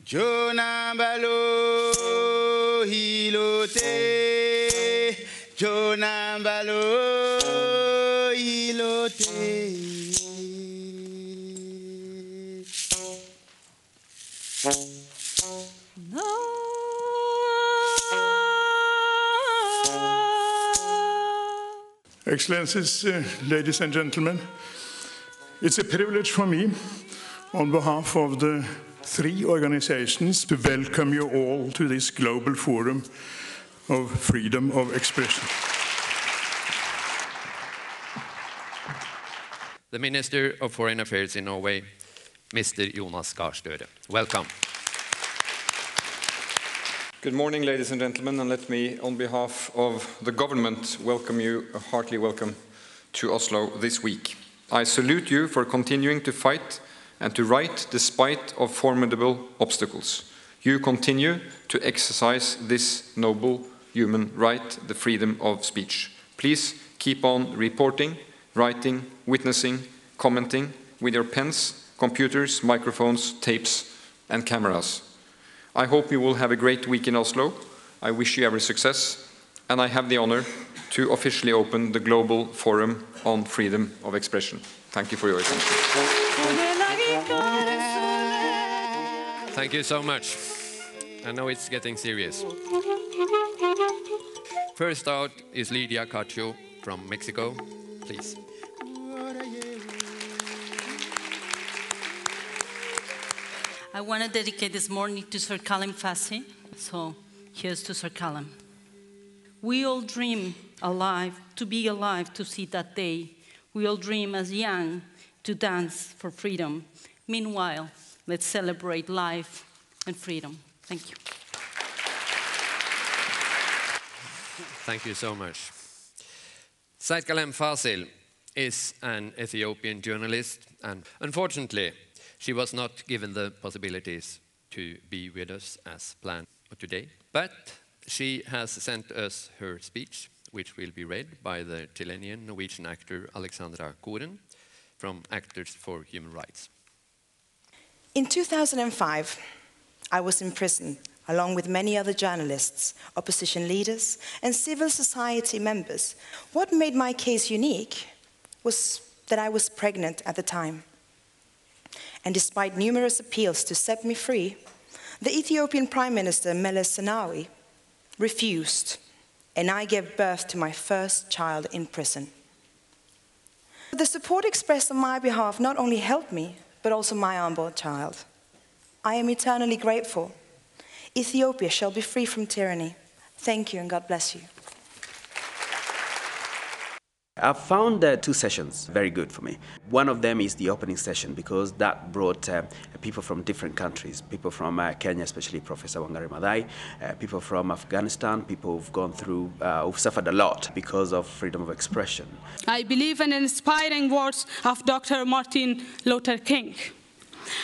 Jonambalo hilote, Jonambalo hilote. Excellencies, ladies and gentlemen, it's a privilege for me, on behalf of the 3 organizations, to welcome you all to this global forum of freedom of expression. The Minister of Foreign Affairs in Norway, Mr. Jonas Gahr Støre. Welcome. Good morning, ladies and gentlemen, and let me, on behalf of the government, welcome you, a heartily welcome to Oslo this week. I salute you for continuing to fight and to write despite of formidable obstacles. You continue to exercise this noble human right, the freedom of speech. Please keep on reporting, writing, witnessing, commenting with your pens, computers, microphones, tapes, and cameras. I hope you will have a great week in Oslo. I wish you every success, and I have the honor to officially open the Global Forum on Freedom of Expression. Thank you for your attention. Thank you so much. I know it's getting serious. First out is Lydia Cacho from Mexico. Please. I want to dedicate this morning to Sir Kallem Fassi, so here's to Sir Kallem. We all dream alive, to be alive, to see that day. We all dream as young to dance for freedom. Meanwhile, let's celebrate life and freedom. Thank you. Thank you so much. Sir Kallem Fassi is an Ethiopian journalist, and unfortunately, she was not given the possibilities to be with us as planned today. But she has sent us her speech, which will be read by the Chilean-Norwegian actor Alexandra Koren from Actors for Human Rights. In 2005, I was in prison along with many other journalists, opposition leaders, and civil society members. What made my case unique was that I was pregnant at the time. And despite numerous appeals to set me free, the Ethiopian Prime Minister Meles Zenawi refused, and I gave birth to my first child in prison. The support expressed on my behalf not only helped me, but also my unborn child. I am eternally grateful. Ethiopia shall be free from tyranny. Thank you and God bless you. I found 2 sessions very good for me. One of them is the opening session, because that brought people from different countries, people from Kenya, especially Professor Wangari Maathai, people from Afghanistan, people who've gone through, who've suffered a lot because of freedom of expression. I believe in inspiring words of Dr. Martin Luther King.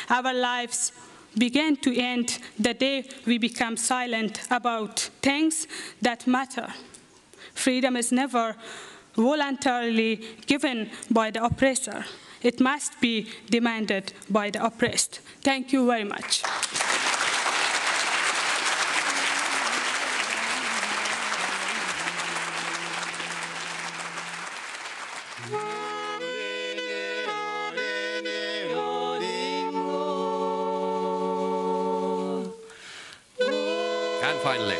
Our lives begin to end the day we become silent about things that matter. Freedom is never voluntarily given by the oppressor. It must be demanded by the oppressed. Thank you very much. And finally,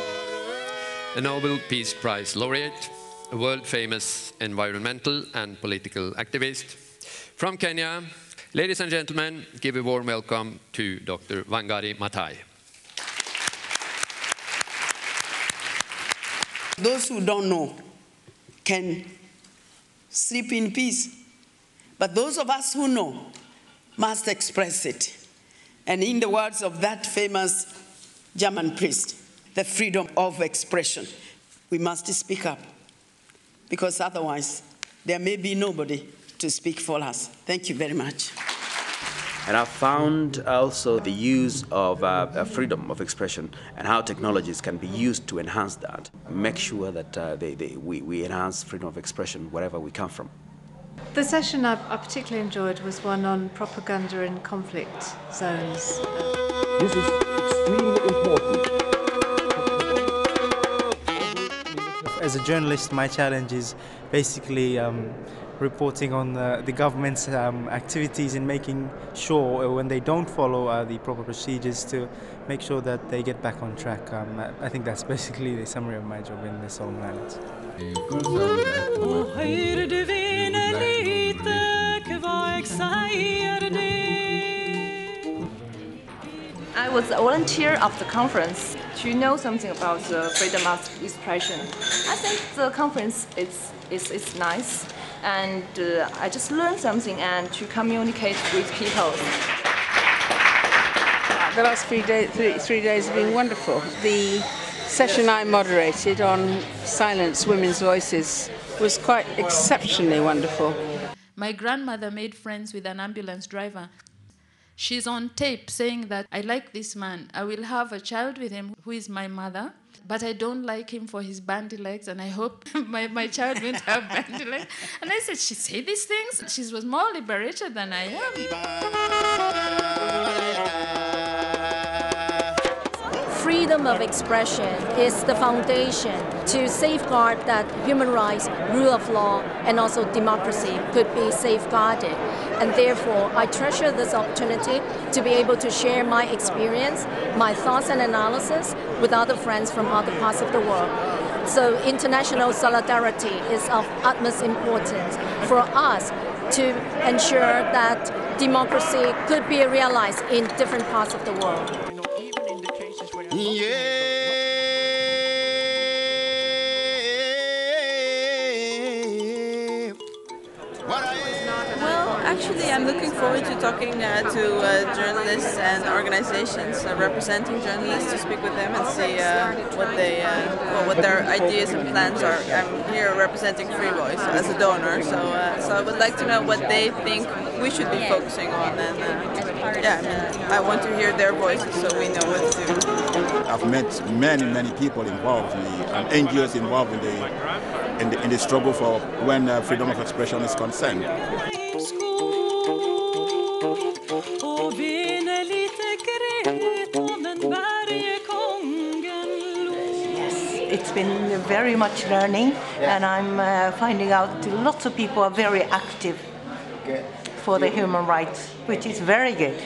the Nobel Peace Prize laureate, a world-famous environmental and political activist from Kenya. Ladies and gentlemen, give a warm welcome to Dr. Wangari Maathai. Those who don't know can sleep in peace, but those of us who know must express it. And in the words of that famous German priest, the freedom of expression, we must speak up, because otherwise there may be nobody to speak for us. Thank you very much. And I found also the use of freedom of expression and how technologies can be used to enhance that. Make sure that we enhance freedom of expression wherever we come from. The session I particularly enjoyed was one on propaganda in conflict zones. This is important. As a journalist, my challenge is basically reporting on the government's activities in making sure when they don't follow the proper procedures to make sure that they get back on track. I think that's basically the summary of my job in this whole planet. I was a volunteer of the conference to know something about the freedom of expression. I think the conference is nice, and I just learned something and to communicate with people. The last 3 days have been wonderful. The session I moderated on Silence Women's Voices was quite exceptionally wonderful. My grandmother made friends with an ambulance driver. She's on tape saying that I like this man. I will have a child with him who is my mother, but I don't like him for his bandy legs, and I hope my child won't have bandy legs. And I said, she said these things? She was more liberated than I am. Freedom of expression is the foundation to safeguard that human rights, rule of law, and also democracy could be safeguarded. And therefore, I treasure this opportunity to be able to share my experience, my thoughts and analysis with other friends from other parts of the world. So international solidarity is of utmost importance for us to ensure that democracy could be realized in different parts of the world. Well, actually, I'm looking forward to talking to journalists and organizations representing journalists to speak with them and see what their ideas and plans are. I'm here representing Free Voice as a donor, so I would like to know what they think we should be focusing on, and I want to hear their voices so we know what to do. I've met many people involved, and NGOs involved in the struggle for when freedom of expression is concerned. Yes, it's been very much learning, and I'm finding out lots of people are very active for the human rights, which is very good.